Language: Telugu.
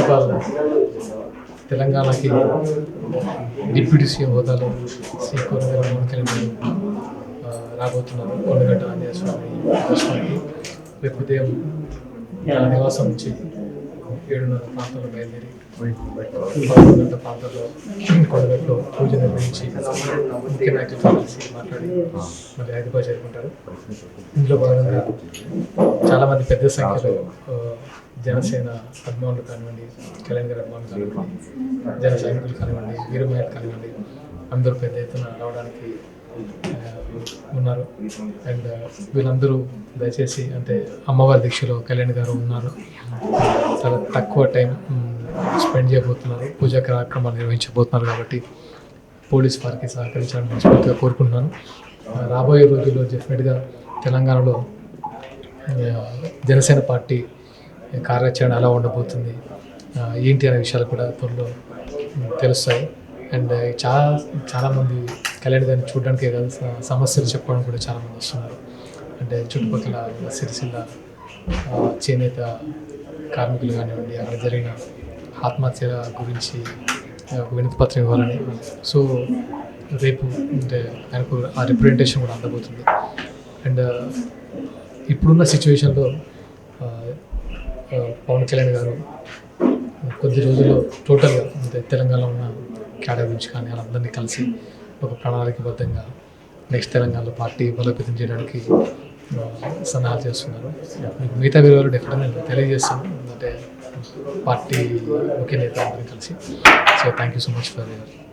ఆఫ్ ఆల్ తెలంగాణకి డిప్యూటీ సీఎం హోదాలో శ్రీ కొనిదెల పవన్ కళ్యాణ్ రాబోతున్నారు. కొండగట్ట ఆంజనేయ స్వామి దర్శనానికి రేపు ఉదయం నివాసం నుంచి 7:30 ప్రాంతంలో బయలుదేరి 11 గంటల ప్రాంతంలో కొండగట్టులో పూజ నిర్వహించి ముఖ్య నాయకులతో కలిసి మాట్లాడి మళ్ళీ హైదరాబాద్ చేరుకుంటారు. ఇందులో భాగంగా చాలామంది పెద్ద సంఖ్యలో జనసేన అభిమానులు కానివ్వండి, కళ్యాణ్ గారి అభిమానులు కానివ్వండి, జన సైనికులు కానివ్వండి, వీర మహిళలు కానివ్వండి, అందరూ పెద్ద ఎత్తున రావడానికి ఉన్నారు. అండ్ వీళ్ళందరూ దయచేసి అంటే అమ్మవారి దీక్షలో కళ్యాణ్ గారు ఉన్నారు, చాలా తక్కువ టైం స్పెండ్ చేయబోతున్నారు, పూజా కార్యక్రమాలు నిర్వహించబోతున్నారు. కాబట్టి పోలీస్ వారికి సహకరించాలని మనస్ఫూర్తిగా కోరుకుంటున్నాను. రాబోయే రోజుల్లో డెఫినెట్గా తెలంగాణలో జనసేన పార్టీ కార్యాచరణ ఎలా ఉండబోతుంది ఏంటి అనే విషయాలు కూడా త్వరలో తెలుస్తాయి. అండ్ చాలామంది కళ్యాణ్ గారిని చూడడానికే కాదు, సమస్యలు చెప్పడం కూడా చాలామంది వస్తున్నారు. అంటే చుట్టుపక్కల సిరిసిల్ల చేనేత కార్మికులు కానివ్వండి, అక్కడ జరిగిన ఆత్మహత్యల గురించి ఒక వినతి పత్రం ఇవ్వాలని. సో రేపు అంటే ఆయనకు ఆ రిప్రజెంటేషన్ కూడా అందబోతుంది. అండ్ ఇప్పుడున్న సిచ్యువేషన్లో పవన్ కళ్యాణ్ గారు కొద్ది రోజుల్లో టోటల్గా అంటే తెలంగాణలో ఉన్న క్యాడర్ గురించి కానీ వాళ్ళందరినీ కలిసి ఒక ప్రణాళికబద్ధంగా నెక్స్ట్ తెలంగాణలో పార్టీ బలోపేతం చేయడానికి సన్నాహాలు చేస్తున్నారు. మీకు మిగతా వివరాలు డెఫినెట్గా నేను తెలియజేస్తాను, అంటే పార్టీ ముఖ్య నేత అందరినీ కలిసి. So thank you so much for